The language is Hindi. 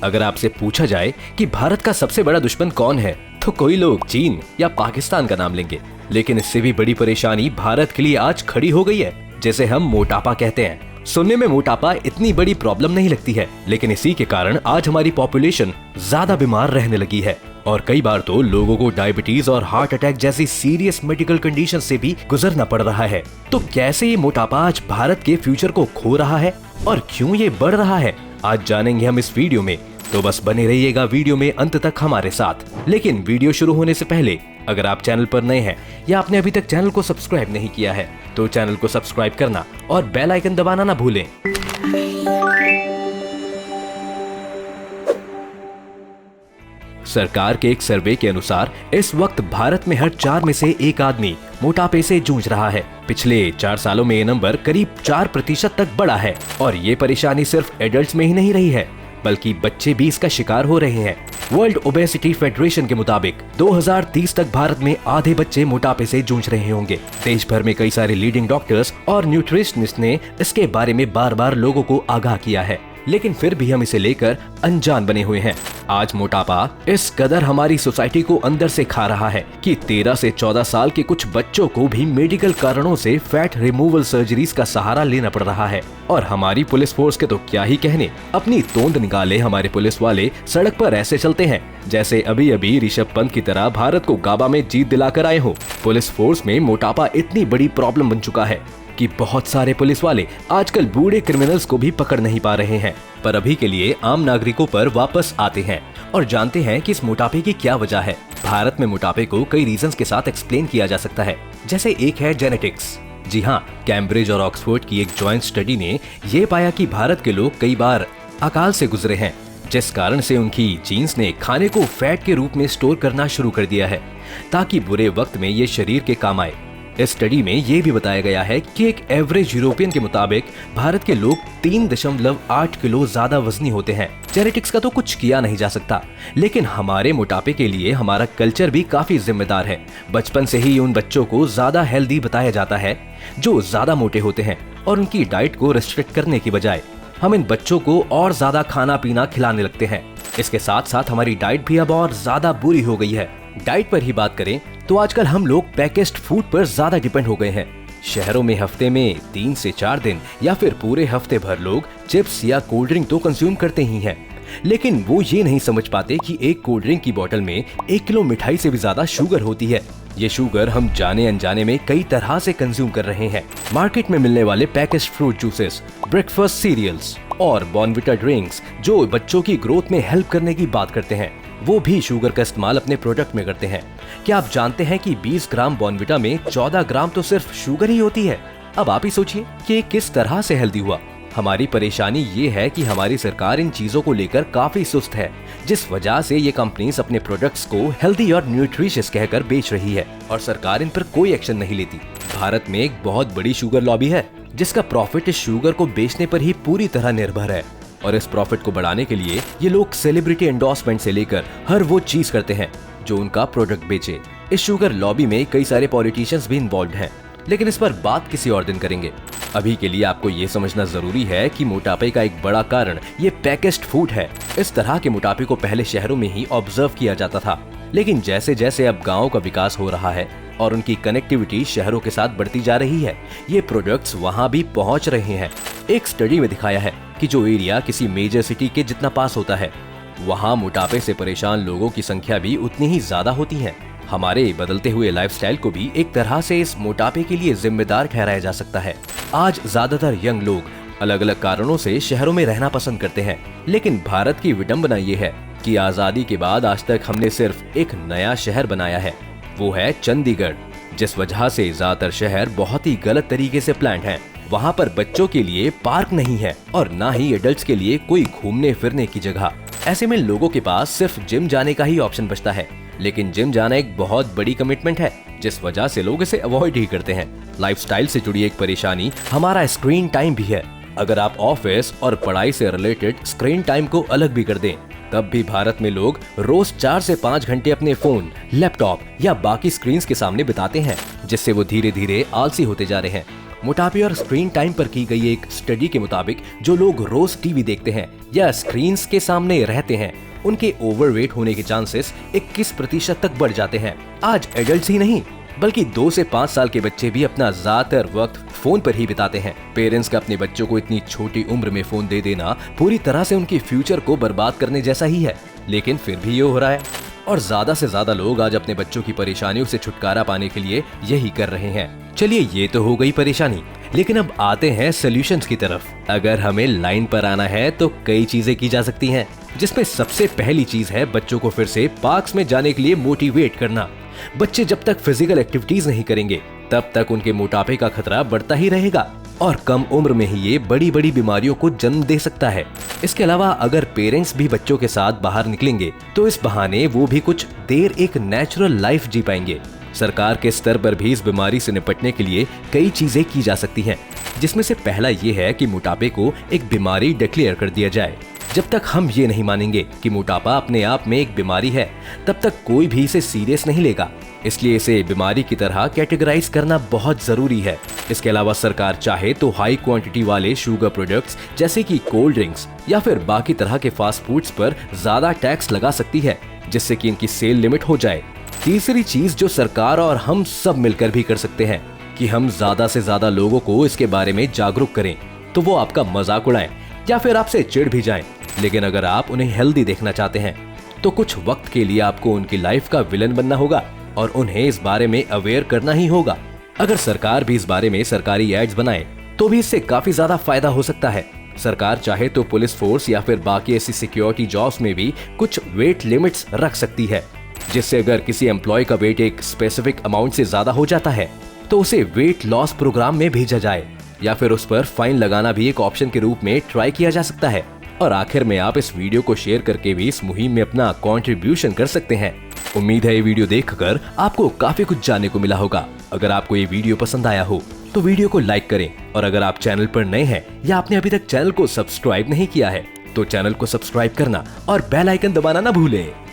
अगर आपसे पूछा जाए कि भारत का सबसे बड़ा दुश्मन कौन है, तो कोई लोग चीन या पाकिस्तान का नाम लेंगे। लेकिन इससे भी बड़ी परेशानी भारत के लिए आज खड़ी हो गई है, जिसे हम मोटापा कहते हैं। सुनने में मोटापा इतनी बड़ी प्रॉब्लम नहीं लगती है, लेकिन इसी के कारण आज हमारी पॉपुलेशन ज्यादा बीमार रहने लगी है और कई बार तो लोगों को डायबिटीज और हार्ट अटैक जैसी सीरियस मेडिकल कंडीशन से भी गुजरना पड़ रहा है। तो कैसे ये मोटापा आज भारत के फ्यूचर को खो रहा है और क्यों ये बढ़ रहा है, आज जानेंगे हम इस वीडियो में। तो बस बने रहिएगा वीडियो में अंत तक हमारे साथ। लेकिन वीडियो शुरू होने से पहले अगर आप चैनल पर नए हैं या आपने अभी तक चैनल को सब्सक्राइब नहीं किया है, तो चैनल को सब्सक्राइब करना और बेल आइकन दबाना ना भूलें। सरकार के एक सर्वे के अनुसार इस वक्त भारत में हर 4 में से 1 आदमी मोटापे से जूझ रहा है। पिछले 4 सालों में ये नंबर करीब 4% तक बढ़ा है और ये परेशानी सिर्फ एडल्ट्स में ही नहीं रही है, बल्कि बच्चे भी इसका शिकार हो रहे हैं। वर्ल्ड ओबेसिटी फेडरेशन के मुताबिक 2030 तक भारत में आधे बच्चे मोटापे से जूझ रहे होंगे। देश भर में कई सारे लीडिंग डॉक्टर्स और न्यूट्रिशनिस्ट ने इसके बारे में बार बार लोगों को आगाह किया है, लेकिन फिर भी हम इसे लेकर अनजान बने हुए हैं। आज मोटापा इस कदर हमारी सोसाइटी को अंदर से खा रहा है कि 13 से 14 साल के कुछ बच्चों को भी मेडिकल कारणों से फैट रिमूवल सर्जरीज का सहारा लेना पड़ रहा है। और हमारी पुलिस फोर्स के तो क्या ही कहने, अपनी तोंद निकाले हमारे पुलिस वाले सड़क पर ऐसे चलते हैं जैसे अभी अभी ऋषभ पंत की तरह भारत को गाबा में जीत दिलाकर आए हो। पुलिस फोर्स में मोटापा इतनी बड़ी प्रॉब्लम बन चुका है कि बहुत सारे पुलिस वाले आजकल बूढ़े क्रिमिनल्स को भी पकड़ नहीं पा रहे हैं। पर अभी के लिए आम नागरिकों पर वापस आते हैं और जानते हैं कि इस मोटापे की क्या वजह है। भारत में मोटापे को कई रीजंस के साथ एक्सप्लेन किया जा सकता है, जैसे एक है जेनेटिक्स। जी हाँ, कैम्ब्रिज और ऑक्सफोर्ड की एक जॉइंट स्टडी ने ये पाया कि भारत के लोग कई बार अकाल से गुजरे हैं, जिस कारण से उनकी जीन्स ने खाने को फैट के रूप में स्टोर करना शुरू कर दिया है ताकि बुरे वक्त में ये शरीर के काम आए। इस स्टडी में ये भी बताया गया है कि एक एवरेज यूरोपियन के मुताबिक भारत के लोग 3.8 किलो ज्यादा वजनी होते हैं। जेनेटिक्स का तो कुछ किया नहीं जा सकता, लेकिन हमारे मोटापे के लिए हमारा कल्चर भी काफी जिम्मेदार है। बचपन से ही उन बच्चों को ज्यादा हेल्दी बताया जाता है जो ज्यादा मोटे होते हैं और उनकी डाइट को रिस्ट्रिक्ट करने की बजाय हम इन बच्चों को और ज्यादा खाना पीना खिलाने लगते हैं। इसके साथ साथ हमारी डाइट भी अब और ज्यादा बुरी हो गई है। डाइट पर ही बात करें तो आजकल हम लोग पैकेज्ड फूड पर ज्यादा डिपेंड हो गए हैं। शहरों में हफ्ते में 3 से 4 दिन या फिर पूरे हफ्ते भर लोग चिप्स या कोल्ड ड्रिंक तो कंज्यूम करते ही हैं, लेकिन वो ये नहीं समझ पाते कि एक कोल्ड ड्रिंक की बोतल में 1 किलो मिठाई से भी ज्यादा शुगर होती है। ये शुगर हम जाने अनजाने में कई तरह से कंज्यूम कर रहे हैं। मार्केट में मिलने वाले packaged fruit juices, breakfast cereals और बॉर्नविटा ड्रिंक्स जो बच्चों की ग्रोथ में हेल्प करने की बात करते हैं, वो भी शुगर का इस्तेमाल अपने प्रोडक्ट में करते हैं। क्या आप जानते हैं कि 20 ग्राम बॉर्नविटा में 14 ग्राम तो सिर्फ शुगर ही होती है। अब आप ही सोचिए कि ये किस तरह से हेल्दी हुआ। हमारी परेशानी ये है कि हमारी सरकार इन चीजों को लेकर काफी सुस्त है, जिस वजह से ये कंपनीज अपने प्रोडक्ट्स को हेल्दी और न्यूट्रिशियस कहकर बेच रही है और सरकार इन पर कोई एक्शन नहीं लेती। भारत में एक बहुत बड़ी शुगर लॉबी है जिसका प्रॉफिट इस शुगर को बेचने पर ही पूरी तरह निर्भर है और इस प्रॉफिट को बढ़ाने के लिए ये लोग सेलिब्रिटी एंडोर्समेंट से लेकर हर वो चीज करते हैं जो उनका प्रोडक्ट बेचे। इस शुगर लॉबी में कई सारे पॉलिटिशियंस भी इन्वॉल्व हैं, लेकिन इस पर बात किसी और दिन करेंगे। अभी के लिए आपको ये समझना जरूरी है कि मोटापे का एक बड़ा कारण ये पैकेज्ड फूड है। इस तरह के मोटापे को पहले शहरों में ही ऑब्जर्व किया जाता था, लेकिन जैसे जैसे अब गाँव का विकास हो रहा है और उनकी कनेक्टिविटी शहरों के साथ बढ़ती जा रही है, ये प्रोडक्ट्स वहाँ भी पहुँच रहे हैं। एक स्टडी में दिखाया है कि जो एरिया किसी मेजर सिटी के जितना पास होता है, वहाँ मोटापे से परेशान लोगों की संख्या भी उतनी ही ज्यादा होती है। हमारे बदलते हुए लाइफस्टाइल को भी एक तरह से इस मोटापे के लिए जिम्मेदार ठहराया जा सकता है। आज ज्यादातर यंग लोग अलग अलग कारणों से शहरों में रहना पसंद करते हैं, लेकिन भारत की विडंबना ये है कि आजादी के बाद आज तक हमने सिर्फ एक नया शहर बनाया है, वो है चंडीगढ़, जिस वजह से ज्यादातर शहर बहुत ही गलत तरीके से प्लान्ड हैं। वहाँ पर बच्चों के लिए पार्क नहीं है और ना ही एडल्ट्स के लिए कोई घूमने फिरने की जगह। ऐसे में लोगों के पास सिर्फ जिम जाने का ही ऑप्शन बचता है, लेकिन जिम जाना एक बहुत बड़ी कमिटमेंट है, जिस वजह से लोग इसे अवॉइड ही करते हैं। लाइफस्टाइल से जुड़ी एक परेशानी हमारा स्क्रीन टाइम भी है। अगर आप ऑफिस और पढ़ाई से रिलेटेड स्क्रीन टाइम को अलग भी कर दें, तब भी भारत में लोग रोज 4 से 5 घंटे अपने फोन, लैपटॉप या बाकी स्क्रीन्स के सामने बिताते हैं, जिससे वो धीरे धीरे आलसी होते जा रहे हैं मोटापे और स्क्रीन टाइम पर की गई एक स्टडी के मुताबिक जो लोग रोज टीवी देखते हैं या स्क्रीन्स के सामने रहते हैं, उनके ओवरवेट होने के चांसेस 21% तक बढ़ जाते हैं। आज एडल्ट्स ही नहीं बल्कि 2 से 5 साल के बच्चे भी अपना ज्यादातर वक्त फोन पर ही बिताते हैं। पेरेंट्स का अपने बच्चों को इतनी छोटी उम्र में फोन दे देना पूरी तरह से उनके फ्यूचर को बर्बाद करने जैसा ही है, लेकिन फिर भी ये हो रहा है। और ज्यादा से ज्यादा लोग आज अपने बच्चों की परेशानियों से छुटकारा पाने के लिए यही कर रहे हैं। चलिए ये तो हो गई परेशानी, लेकिन अब आते हैं सॉल्यूशंस की तरफ। अगर हमें लाइन पर आना है तो कई चीजें की जा सकती हैं, जिसमें सबसे पहली चीज है बच्चों को फिर से पार्क्स में जाने के लिए मोटिवेट करना। बच्चे जब तक फिजिकल एक्टिविटीज नहीं करेंगे तब तक उनके मोटापे का खतरा बढ़ता ही रहेगा और कम उम्र में ही ये बड़ी बड़ी बीमारियों को जन्म दे सकता है। इसके अलावा अगर पेरेंट्स भी बच्चों के साथ बाहर निकलेंगे तो इस बहाने वो भी कुछ देर एक नेचुरल लाइफ जी पाएंगे। सरकार के स्तर पर भी इस बीमारी से निपटने के लिए कई चीजें की जा सकती हैं, जिसमें से पहला ये है कि मोटापे को एक बीमारी डिक्लेयर कर दिया जाए। जब तक हम ये नहीं मानेंगे कि मोटापा अपने आप में एक बीमारी है, तब तक कोई भी इसे सीरियस नहीं लेगा। इसलिए इसे बीमारी की तरह कैटेगराइज करना बहुत जरूरी है। इसके अलावा सरकार चाहे तो हाई क्वांटिटी वाले शुगर प्रोडक्ट्स जैसे कि कोल्ड ड्रिंक्स या फिर बाकी तरह के फास्ट फूड्स पर ज्यादा टैक्स लगा सकती है, जिससे कि इनकी सेल लिमिट हो जाए। तीसरी चीज जो सरकार और हम सब मिलकर भी कर सकते हैं कि हम ज्यादा से ज्यादा लोगों को इसके बारे में जागरूक करें। तो वो आपका मजाक उड़ाएं या फिर आपसे चिढ़ भी जाएं, लेकिन अगर आप उन्हें हेल्दी देखना चाहते हैं तो कुछ वक्त के लिए आपको उनकी लाइफ का विलन बनना होगा और उन्हें इस बारे में अवेयर करना ही होगा। अगर सरकार भी इस बारे में सरकारी एड्स बनाए तो भी इससे काफी ज्यादा फायदा हो सकता है। सरकार चाहे तो पुलिस फोर्स या फिर बाकी ऐसी सिक्योरिटी जॉब्स में भी कुछ वेट लिमिट्स रख सकती है, जिससे अगर किसी एम्प्लॉय का वेट एक स्पेसिफिक अमाउंट से ज्यादा हो जाता है तो उसे वेट लॉस प्रोग्राम में भेजा जाए या फिर उस पर फाइन लगाना भी एक ऑप्शन के रूप में ट्राई किया जा सकता है। और आखिर में आप इस वीडियो को शेयर करके भी इस मुहिम में अपना कंट्रीब्यूशन कर सकते हैं। उम्मीद है ये वीडियो देखकर आपको काफी कुछ जानने को मिला होगा। अगर आपको ये वीडियो पसंद आया हो तो वीडियो को लाइक करें और अगर आप चैनल पर नए हैं या आपने अभी तक चैनल को सब्सक्राइब नहीं किया है तो चैनल को सब्सक्राइब करना और बेल आइकन दबाना ना भूलें।